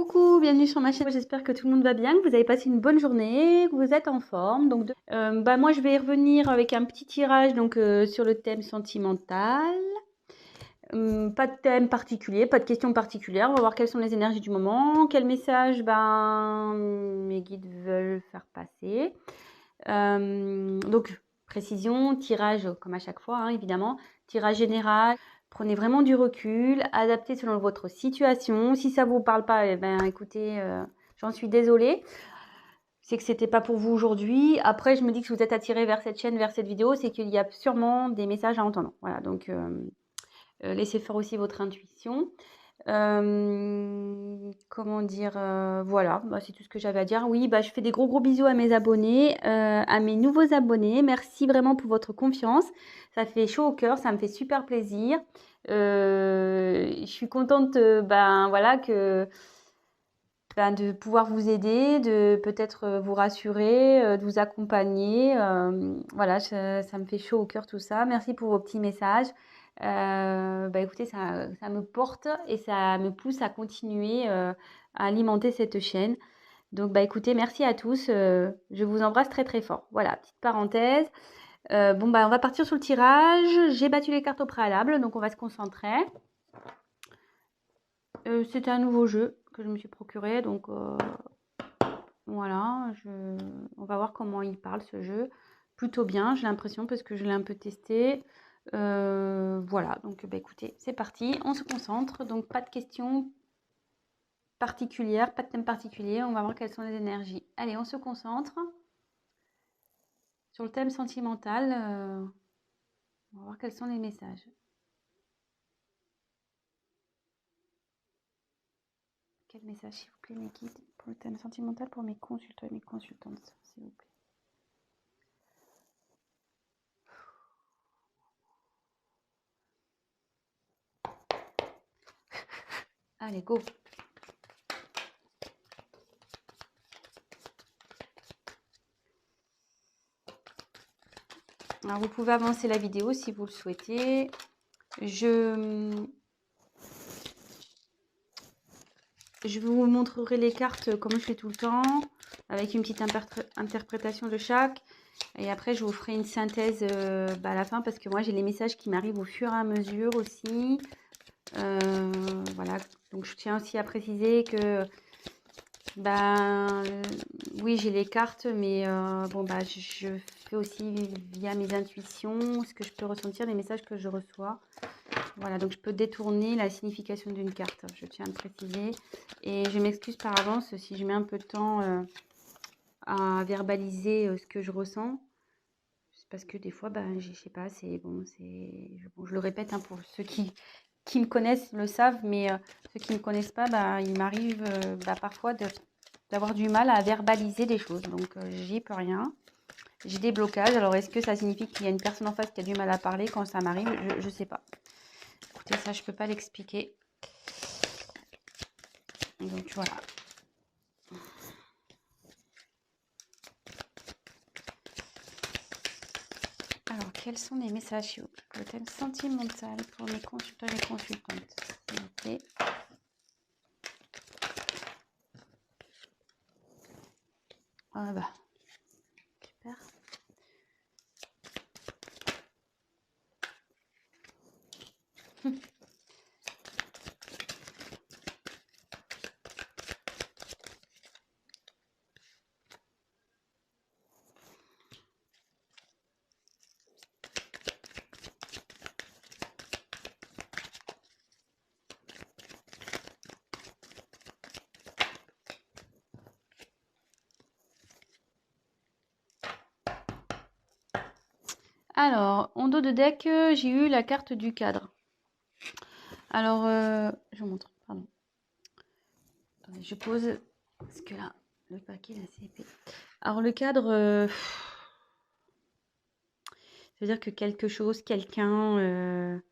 Coucou, bienvenue sur ma chaîne. J'espère que tout le monde va bien, que vous avez passé une bonne journée, que vous êtes en forme. Donc, moi, je vais revenir avec un petit tirage sur le thème sentimental. Pas de thème particulier, pas de questions particulières. On va voir quelles sont les énergies du moment, quel message mes guides veulent faire passer. Précision, tirage comme à chaque fois, hein, évidemment. Tirage général. Prenez vraiment du recul, adaptez selon votre situation. Si ça vous parle pas, écoutez, j'en suis désolée. C'est que c'était pas pour vous aujourd'hui. Après, je me dis que si vous êtes attiré vers cette chaîne, vers cette vidéo, c'est qu'il y a sûrement des messages à entendre. Voilà, laissez faire aussi votre intuition. Comment dire, voilà, c'est tout ce que j'avais à dire. Oui, je fais des gros bisous à mes abonnés, à mes nouveaux abonnés. Merci vraiment pour votre confiance. Ça fait chaud au cœur, ça me fait super plaisir. Je suis contente, voilà, de pouvoir vous aider, de peut-être vous rassurer, de vous accompagner. Voilà, ça me fait chaud au cœur tout ça. Merci pour vos petits messages. Écoutez, ça me porte et ça me pousse à continuer à alimenter cette chaîne. Donc, écoutez, merci à tous. Je vous embrasse très fort. Voilà, petite parenthèse. On va partir sur le tirage. J'ai battu les cartes au préalable, donc on va se concentrer. C'était un nouveau jeu que je me suis procuré, donc voilà, on va voir comment il parle ce jeu. Plutôt bien, j'ai l'impression, parce que je l'ai un peu testé. Voilà, donc écoutez, c'est parti, on se concentre. Donc pas de questions particulières, pas de thème particulier. On va voir quelles sont les énergies. Allez, on se concentre sur le thème sentimental. On va voir quels sont les messages. Quel message, s'il vous plaît, mes guides, pour le thème sentimental, pour mes consultants et mes consultantes, s'il vous plaît. Allez, go. Alors, vous pouvez avancer la vidéo si vous le souhaitez. Je vous montrerai les cartes comme je fais tout le temps, avec une petite interprétation de chaque. Et après, je vous ferai une synthèse à la fin, parce que moi, j'ai les messages qui m'arrivent au fur et à mesure aussi. Voilà, donc je tiens aussi à préciser que oui, j'ai les cartes, mais je fais aussi via mes intuitions ce que je peux ressentir, les messages que je reçois. Voilà, donc je peux détourner la signification d'une carte, je tiens à le préciser. Et je m'excuse par avance si je mets un peu de temps à verbaliser ce que je ressens. C'est parce que des fois, je sais pas, je le répète, hein, pour ceux qui me connaissent le savent, mais ceux qui ne me connaissent pas, il m'arrive parfois d'avoir du mal à verbaliser des choses. Donc, j'y peux rien. J'ai des blocages. Alors, est-ce que ça signifie qu'il y a une personne en face qui a du mal à parler quand ça m'arrive? Je ne sais pas. Écoutez, ça, je ne peux pas l'expliquer. Donc, voilà. Alors, quels sont les messages sur le thème sentimental pour mes consultants et mes consultantes, s'il vous plaît? Super. Alors, en dos de deck, j'ai eu la carte du cadre. Alors, je vous montre, pardon. Attendez, je pose, parce que là, le paquet est assez épais. Alors, le cadre, c'est-à-dire que quelque chose, quelqu'un,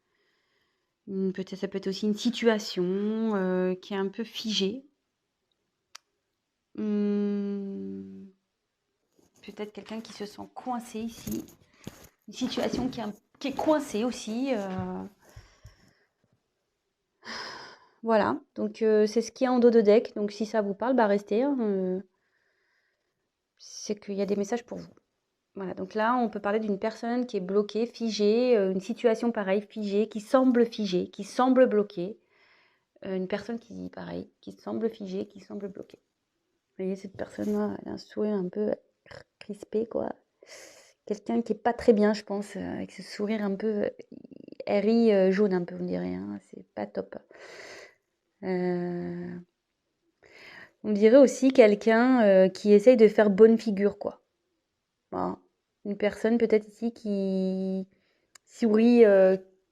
peut-être, ça peut être aussi une situation qui est un peu figée. Peut-être quelqu'un qui se sent coincé ici. Une situation qui est coincée aussi. Voilà, donc c'est ce qu'il y a en dos de deck. Donc si ça vous parle, bah restez, hein, c'est qu'il y a des messages pour vous. Voilà, donc là, on peut parler d'une personne qui est bloquée, figée, une situation pareille, figée, qui semble bloquée. Une personne qui, pareil, qui semble figée, qui semble bloquée. Vous voyez, cette personne-là, elle a un sourire un peu crispé, quoi. Quelqu'un qui est pas très bien, je pense, avec ce sourire un peu, elle rit jaune un peu, on dirait, hein, c'est pas top. Euh, on dirait aussi quelqu'un qui essaye de faire bonne figure, quoi. Voilà. Une personne peut-être ici qui sourit,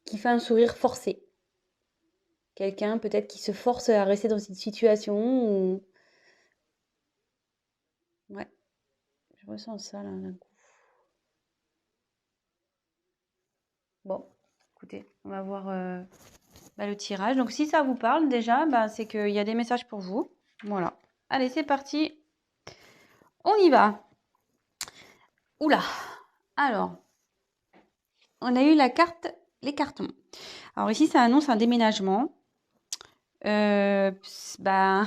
qui fait un sourire forcé. Quelqu'un peut-être qui se force à rester dans une situation où... Ouais, je ressens ça là d'un coup. Bon, écoutez, on va voir le tirage. Donc si ça vous parle déjà, bah, c'est qu'il y a des messages pour vous. Voilà. Allez, c'est parti. On y va. Oula. Alors, on a eu la carte, les cartons. Alors ici, ça annonce un déménagement. Bah,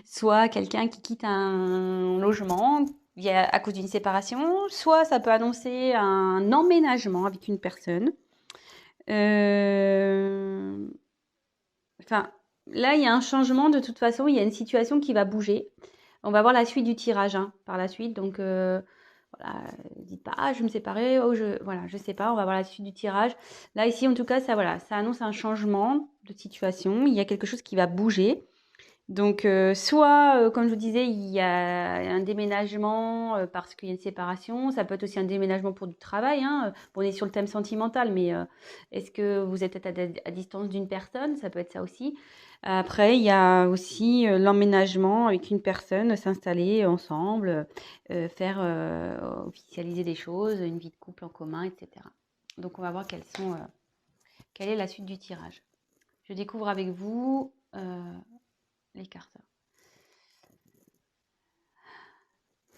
soit quelqu'un qui quitte un logement à cause d'une séparation, soit ça peut annoncer un emménagement avec une personne. Enfin, là, il y a un changement de toute façon, il y a une situation qui va bouger. On va voir la suite du tirage hein, par la suite. Donc, voilà, dites pas, ah, je me séparer, oh, voilà, je sais pas, on va voir la suite du tirage. Là, ici, en tout cas, ça, voilà, ça annonce un changement de situation. Il y a quelque chose qui va bouger. Donc, soit, comme je vous disais, il y a un déménagement parce qu'il y a une séparation. Ça peut être aussi un déménagement pour du travail. Hein. Bon, on est sur le thème sentimental, mais est-ce que vous êtes peut-être à distance d'une personne? Ça peut être ça aussi. Après, il y a aussi l'emménagement avec une personne, s'installer ensemble, faire officialiser des choses, une vie de couple en commun, etc. Donc, on va voir quelle est la suite du tirage. Je découvre avec vous les cartes.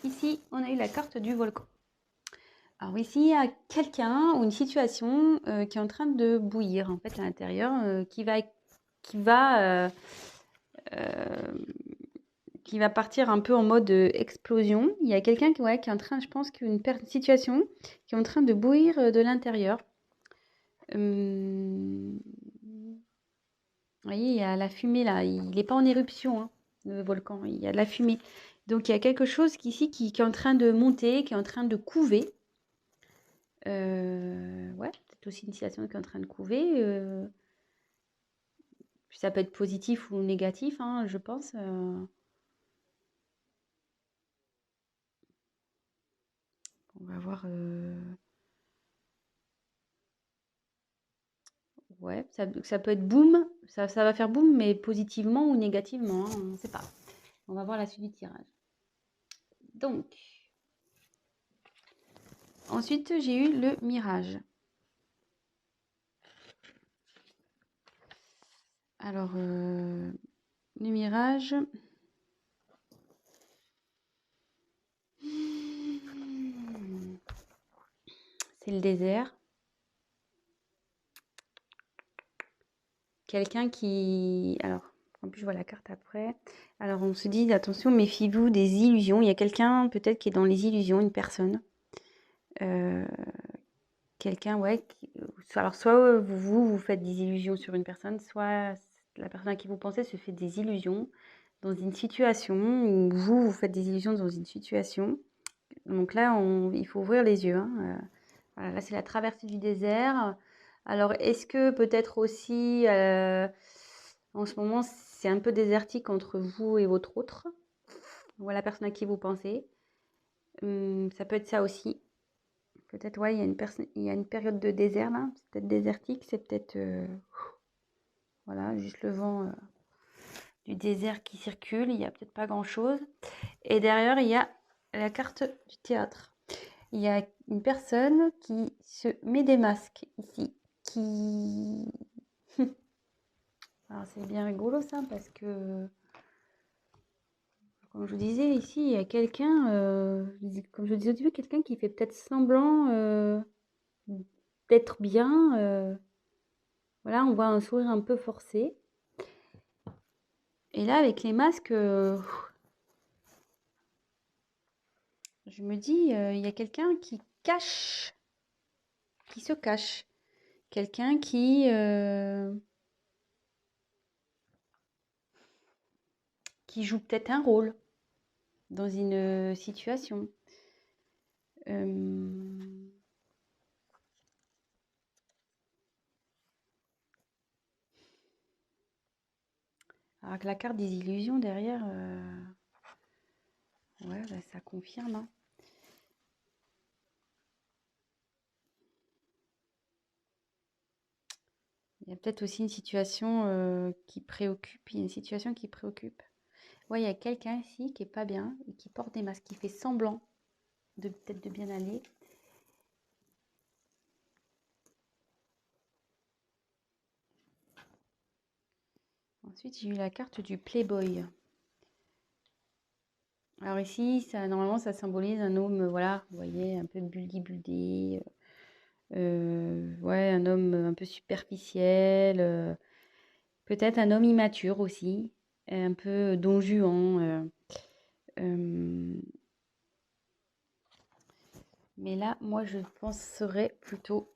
Ici, on a eu la carte du volcan. Alors ici, il y a quelqu'un ou une situation qui est en train de bouillir en fait à l'intérieur, euh, qui va partir un peu en mode explosion. Il y a quelqu'un qui est en train, je pense qu'une situation qui est en train de bouillir de l'intérieur. Vous voyez, il y a la fumée là. Il n'est pas en éruption, hein, le volcan. Il y a de la fumée. Donc il y a quelque chose ici qui est en train de monter, qui est en train de couver. Ouais, peut-être aussi une situation qui est en train de couver. Ça peut être positif ou négatif, hein, je pense. On va voir. Ouais, ça peut être boum. Ça va faire boum, mais positivement ou négativement, hein, on ne sait pas. On va voir la suite du tirage. Donc, ensuite, j'ai eu le mirage. Alors, le mirage. C'est le désert. Quelqu'un qui... Alors, en plus, je vois la carte après. Alors, on se dit, attention, méfiez-vous des illusions. Il y a quelqu'un, peut-être, qui est dans les illusions, une personne. Euh, quelqu'un, ouais. Alors, soit vous faites des illusions sur une personne, soit la personne à qui vous pensez se fait des illusions dans une situation, ou vous faites des illusions dans une situation. Donc là, il faut ouvrir les yeux. Hein. Voilà, là, c'est la traversée du désert. Alors, est-ce que peut-être aussi, en ce moment, c'est un peu désertique entre vous et votre autre, ou la personne à qui vous pensez. Ça peut être ça aussi. Peut-être, ouais, il y a une période de désert là. C'est peut-être désertique, c'est peut-être, voilà, juste le vent du désert qui circule. Il n'y a peut-être pas grand-chose. Et derrière, il y a la carte du théâtre. Il y a une personne qui se met des masques ici, qui... Alors c'est bien rigolo ça parce que, comme je vous disais ici, il y a quelqu'un, comme je vous disais au début, quelqu'un qui fait peut-être semblant d'être bien. Voilà, on voit un sourire un peu forcé. Et là, avec les masques, je me dis, il y a quelqu'un qui se cache. Quelqu'un qui joue peut-être un rôle dans une situation. Euh, Alors que la carte des illusions derrière, ouais, bah, ça confirme, hein. Il y a peut-être aussi une situation qui préoccupe. Il y a une situation qui préoccupe. Ouais, il y a quelqu'un ici qui est pas bien et qui porte des masques, qui fait semblant de peut-être de bien aller. Ensuite, j'ai eu la carte du Playboy. Alors ici, ça, normalement, ça symbolise un homme, voilà, vous voyez, un peu buldy-buldy. Ouais, un homme un peu superficiel. Peut-être un homme immature aussi, un peu don Juan. Euh, mais là, moi, je penserais plutôt.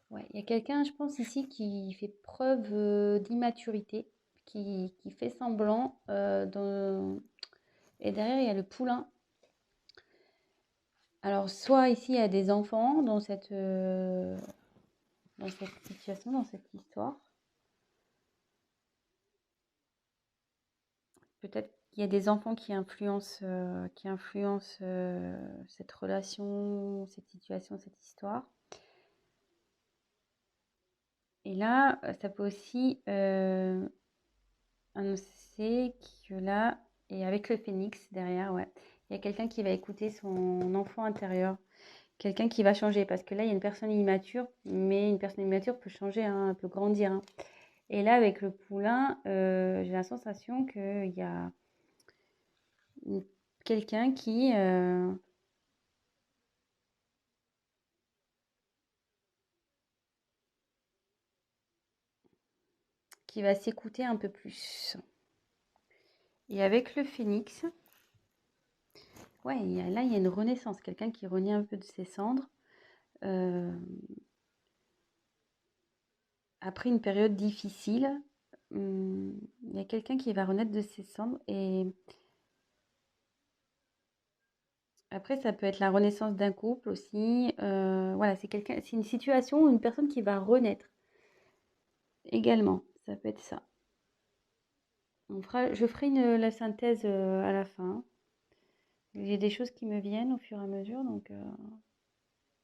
Ouais, il y a quelqu'un, je pense, ici qui fait preuve d'immaturité, qui fait semblant. Et derrière, il y a le poulain. Alors, soit ici, il y a des enfants dans cette situation, dans cette histoire. Peut-être qu'il y a des enfants qui influencent cette relation, cette situation, cette histoire. Et là, ça peut aussi annoncer que là, et avec le phénix derrière, ouais, il y a quelqu'un qui va écouter son enfant intérieur, quelqu'un qui va changer, parce que là, il y a une personne immature, mais une personne immature peut changer, hein, peut grandir, hein. Et là, avec le poulain, j'ai la sensation qu'il y a quelqu'un qui va s'écouter un peu plus. Et avec le phénix, ouais, là, il y a une renaissance, quelqu'un qui renaît un peu de ses cendres. euh, Après une période difficile, il y a quelqu'un qui va renaître de ses cendres. Et après, ça peut être la renaissance d'un couple aussi. Voilà, c'est une situation où une personne qui va renaître également. Ça peut être ça. Je ferai la synthèse à la fin. Il y a des choses qui me viennent au fur et à mesure. Donc,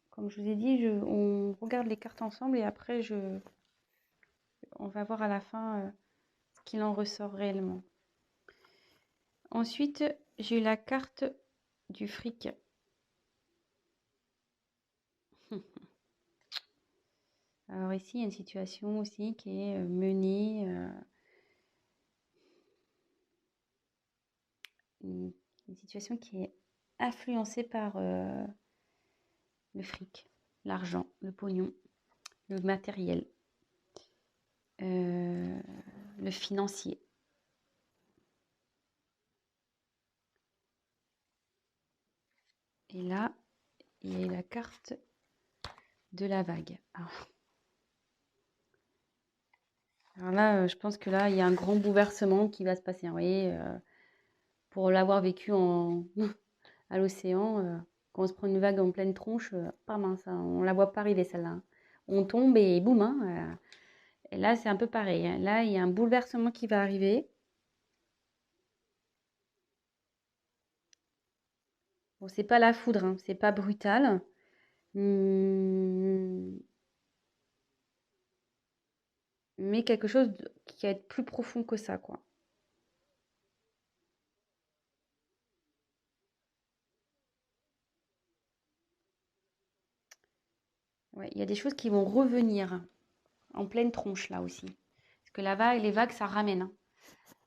comme je vous ai dit, on regarde les cartes ensemble et après, on va voir à la fin ce qu'il en ressort réellement. Ensuite, j'ai eu la carte du fric. Alors ici, il y a une situation aussi qui est menée, une, une situation qui est influencée par le fric, l'argent, le pognon, le matériel, euh, le financier. Et là, il y a la carte de la vague. Alors là, je pense que là, il y a un grand bouleversement qui va se passer, hein. Vous voyez, pour l'avoir vécu à l'océan, quand on se prend une vague en pleine tronche, pas mince, hein, on la voit pas arriver celle-là, hein. On tombe et boum, hein, et là, c'est un peu pareil, hein. Là, il y a un bouleversement qui va arriver. Bon, c'est pas la foudre, hein, c'est pas brutal. Hum, mais quelque chose qui va être plus profond que ça, quoi. Ouais, il y a des choses qui vont revenir en pleine tronche là aussi. Parce que les vagues, ça ramène, hein.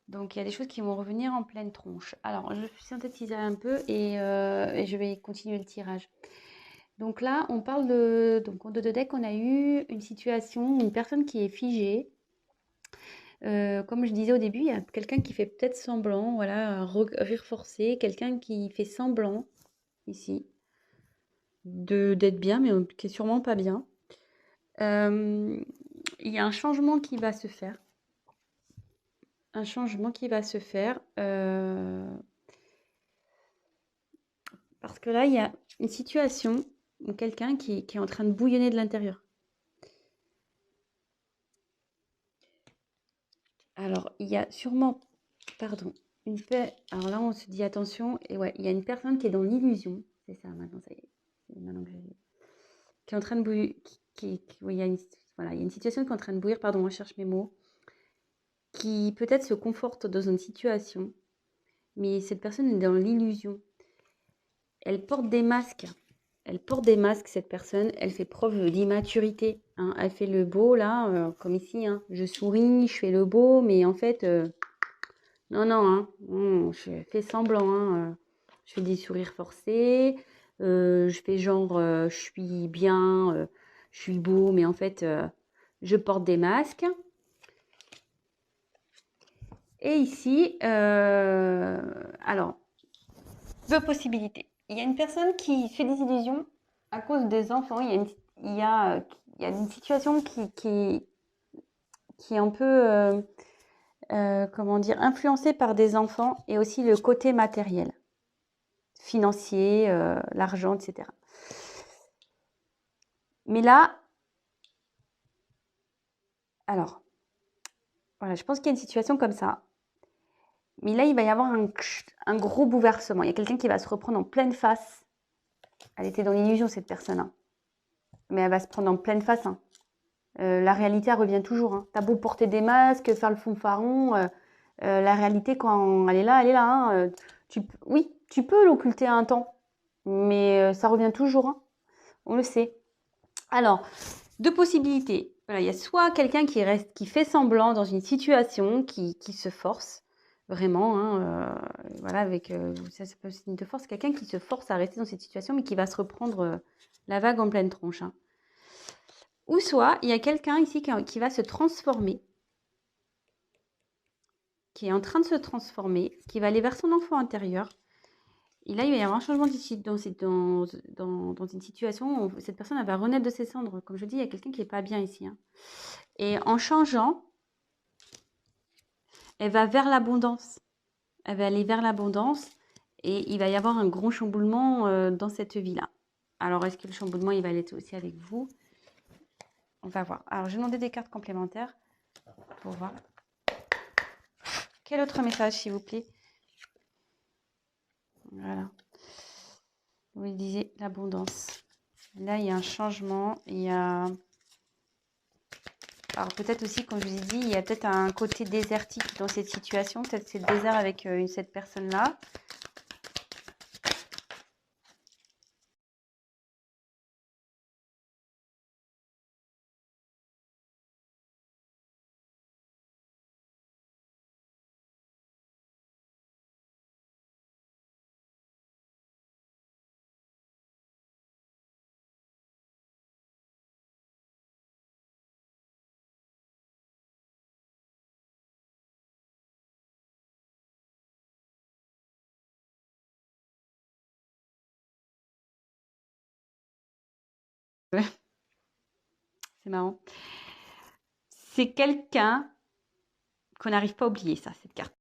Donc, il y a des choses qui vont revenir en pleine tronche. Alors, je synthétise un peu et je vais continuer le tirage. Donc là, on parle de... Donc, en 2 de deck, on a eu une situation, une personne qui est figée. Comme je disais au début, il y a quelqu'un qui fait peut-être semblant, voilà, un rire forcé, quelqu'un qui fait semblant, ici, d'être bien, mais qui est sûrement pas bien. Il y a un changement qui va se faire. Un changement qui va se faire. Parce que là, il y a une situation où quelqu'un qui est en train de bouillonner de l'intérieur. Alors, il y a sûrement, pardon, une paix. Alors là, on se dit attention, et ouais, il y a une personne qui est dans l'illusion. C'est ça, maintenant, ça y est. C'est maintenant que qui est en train de bouillir. Oui, il y a une, voilà, il y a une situation qui est en train de bouillir, pardon, je cherche mes mots, qui peut-être se conforte dans une situation, mais cette personne est dans l'illusion. Elle porte des masques. Elle porte des masques, cette personne. Elle fait preuve d'immaturité, hein. Elle fait le beau, là, comme ici, hein. Je souris, je fais le beau, mais en fait, non, non, hein. Je fais semblant, hein. Je fais des sourires forcés. Je fais genre, je suis bien, je suis beau, mais en fait, je porte des masques. Et ici, alors, 2 possibilités. Il y a une personne qui fait des illusions à cause des enfants. Il y a une situation qui est un peu, comment dire, influencée par des enfants et aussi le côté matériel, financier, l'argent, etc. Mais là, alors, voilà, je pense qu'il y a une situation comme ça. Mais là, il va y avoir un gros bouleversement. Il y a quelqu'un qui va se reprendre en pleine face. Elle était dans l'illusion, cette personne, hein. Mais elle va se prendre en pleine face, hein. La réalité, elle revient toujours, hein. T'as beau porter des masques, faire le fanfaron, la réalité, quand elle est là, hein. Oui, tu peux l'occulter un temps, mais ça revient toujours, hein. On le sait. Alors, 2 possibilités. Voilà, il y a soit quelqu'un qui fait semblant dans une situation, qui se force, vraiment, hein, voilà, avec ça peut être signe de force, quelqu'un qui se force à rester dans cette situation, mais qui va se reprendre la vague en pleine tronche, hein. Ou soit, il y a quelqu'un ici qui va se transformer, qui est en train de se transformer, qui va aller vers son enfant intérieur. Et là, il va y avoir un changement ici dans une situation où cette personne elle va renaître de ses cendres. Comme je dis, il y a quelqu'un qui n'est pas bien ici, hein. Et en changeant, elle va vers l'abondance. Elle va aller vers l'abondance et il va y avoir un gros chamboulement dans cette vie-là. Alors, est-ce que le chamboulement, il va aller aussi avec vous? On va voir. Alors, je vais demander des cartes complémentaires pour voir. Quel autre message, s'il vous plaît? Voilà. Vous disiez l'abondance. Là, il y a un changement. Il y a... Alors, peut-être aussi, comme je vous ai dit, il y a peut-être un côté désertique dans cette situation. Peut-être c'est le désert avec cette personne-là. C'est marrant. C'est quelqu'un qu'on n'arrive pas à oublier, ça, cette carte.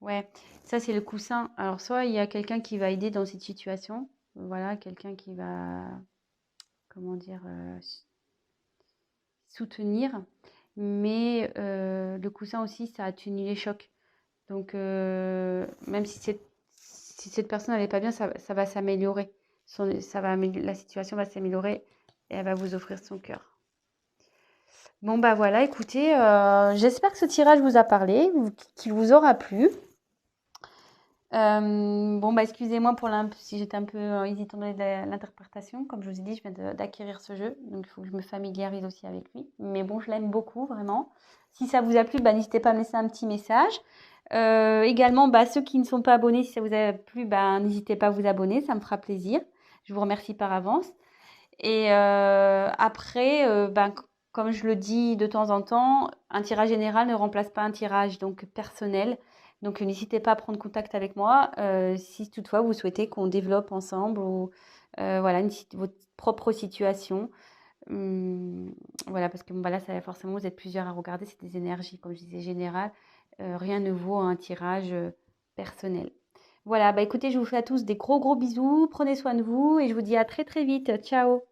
Ouais, ça c'est le coussin. Alors soit il y a quelqu'un qui va aider dans cette situation, voilà, quelqu'un qui va, comment dire, soutenir, mais le coussin aussi, ça atténue les chocs. Donc même si cette personne n'allait pas bien, ça va s'améliorer. La situation va s'améliorer et elle va vous offrir son cœur. Bon bah voilà, écoutez, j'espère que ce tirage vous a parlé, qu'il vous aura plu. Bon, bah, excusez-moi pour si j'étais un peu hésitante dans l'interprétation. Comme je vous ai dit, je viens d'acquérir ce jeu, donc il faut que je me familiarise aussi avec lui. Mais bon, je l'aime beaucoup, vraiment. Si ça vous a plu, bah, n'hésitez pas à me laisser un petit message. Également, bah, ceux qui ne sont pas abonnés, si ça vous a plu, bah, n'hésitez pas à vous abonner, ça me fera plaisir. Je vous remercie par avance. Et après, ben, comme je le dis de temps en temps, un tirage général ne remplace pas un tirage donc personnel. Donc n'hésitez pas à prendre contact avec moi si toutefois vous souhaitez qu'on développe ensemble ou voilà votre propre situation. Voilà, parce que bon, bah, là, forcément, vous êtes plusieurs à regarder, c'est des énergies, comme je disais, générales. Rien ne vaut un tirage personnel. Voilà, bah écoutez, je vous fais à tous des gros gros bisous, prenez soin de vous et je vous dis à très très vite. Ciao!